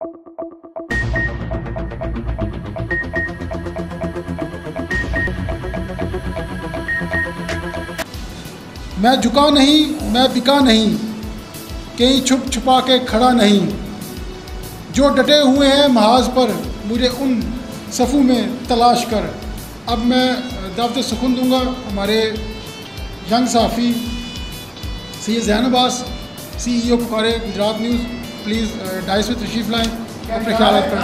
मैं झुका नहीं, मैं बिका नहीं, कहीं छुप छुपा के खड़ा नहीं। जो डटे हुए हैं महाज पर, मुझे उन सफ़ों में तलाश कर। अब मैं दावत सुकून दूंगा हमारे यंग सहाफ़ी सैयद ज़ैन अब्बास, CEO पुकारे गुजरात न्यूज़। प्लीज़ डाइस में तशरीफ़ लाएँ, अपने ख्याल करें।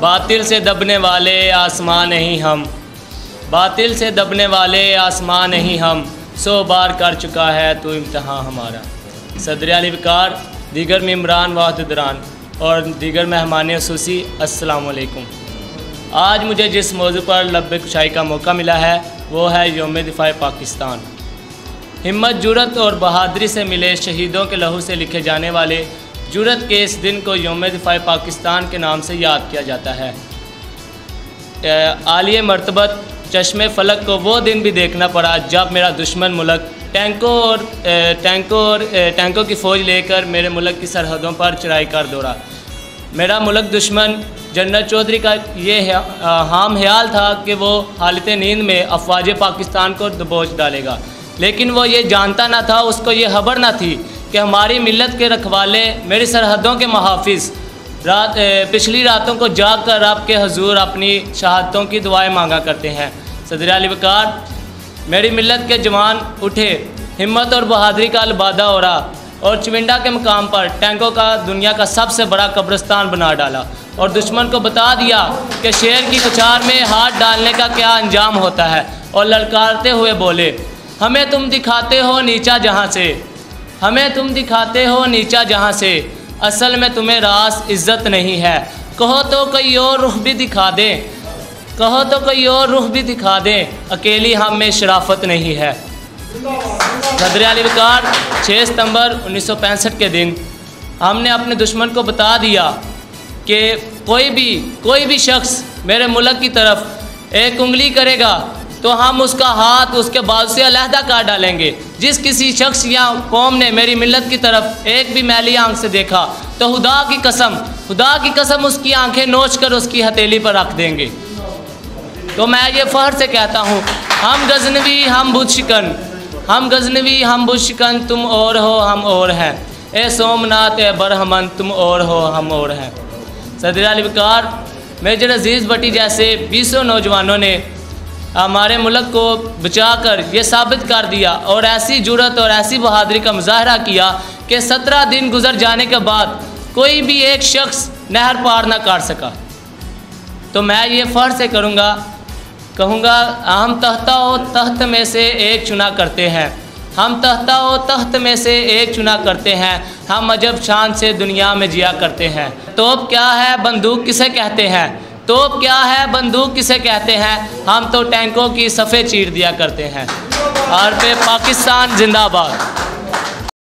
बातिल से दबने वाले आसमां नहीं हम, बातिल से दबने वाले आसमां नहीं हम, 100 बार कर चुका है तो इम्तहान हमारा। सदर अली वकार, दीगर मेम्बरान व अहदेदारान और दीगर मेहमान ख़ुसूसी, अस्सलाम वालेकुम। आज मुझे जिस मौजू पर लब्बे कुशाई का मौका मिला है वो है यौम दिफ़ा पाकिस्तान। हिम्मत, जुरत और बहादरी से मिले शहीदों के लहू से लिखे जाने वाले जुरत के इस दिन को यौम दिफ़ा पाकिस्तान के नाम से याद किया जाता है। आलिए मर्तबत चश्मे फलक को वो दिन भी देखना पड़ा जब मेरा दुश्मन मुल्क टैंकों की फ़ौज लेकर मेरे मुल्क की सरहदों पर चढ़ाई कर दौड़ा। मेरा मुल्क दुश्मन जनरल चौधरी का ये हाम ख्याल था कि वो हालत नींद में अफवाज पाकिस्तान को दबोच डालेगा, लेकिन वो ये जानता ना था, उसको ये खबर ना थी कि हमारी मिल्लत के रखवाले, मेरी सरहदों के मुहाफिज पिछली रातों को जाग कर आपके हजूर अपनी शहादतों की दुआएं मांगा करते हैं। सदर अली वकार, मेरी मिल्लत के जवान उठे, हिम्मत और बहादुरी का अलबादा हो रहा और चविंडा के मकाम पर टैंकों का दुनिया का सबसे बड़ा कब्रिस्तान बना डाला और दुश्मन को बता दिया कि शेर की कुचार में हाथ डालने का क्या अंजाम होता है। और ललकारते हुए बोले, हमें तुम दिखाते हो नीचा जहाँ से, हमें तुम दिखाते हो नीचा जहाँ से, असल में तुम्हें रास इज़्ज़त नहीं है। कहो तो कोई और रुख भी दिखा दें, कहो तो कोई और रुख भी दिखा दें, अकेली हम में शराफत नहीं है। सदर अली वकार, 6 सितंबर 1965 के दिन हमने अपने दुश्मन को बता दिया कि कोई भी शख्स मेरे मुल्क की तरफ एक उंगली करेगा तो हम उसका हाथ उसके बाजू से अलहदा काट डालेंगे। जिस किसी शख्स या कौम ने मेरी मिल्लत की तरफ एक भी मैली आंख से देखा तो खुदा की कसम उसकी आंखें नोच कर उसकी हथेली पर रख देंगे। तो मैं ये फ़ख्र से कहता हूँ, हम गज़नवी हम बुतशिकन, हम गज़नवी हम बुतशिकन, तुम और हो हम और हैं। ए सोमनाथ ए बरहमन, तुम और हो हम और हैं। सदर अली वकार, मेजर अजीज़ भट्टी जैसे 20 नौजवानों ने हमारे मुल्क को बचाकर ये साबित कर दिया और ऐसी जुरत और ऐसी बहादुरी का मुजाहरा किया कि 17 दिन गुजर जाने के बाद कोई भी एक शख्स नहर पार ना कर सका। तो मैं ये फ़ख्र से कहूँगा, हम तख्ता व तख्त में से एक चुना करते हैं, हम तख्ता व तख्त में से एक चुना करते हैं, हम अजब शान से दुनिया में जिया करते हैं। तोप क्या है बंदूक किसे कहते हैं, तोप क्या है बंदूक किसे कहते हैं, हम तो टैंकों की सफ़े चीर दिया करते हैं। और पे पाकिस्तान जिंदाबाद।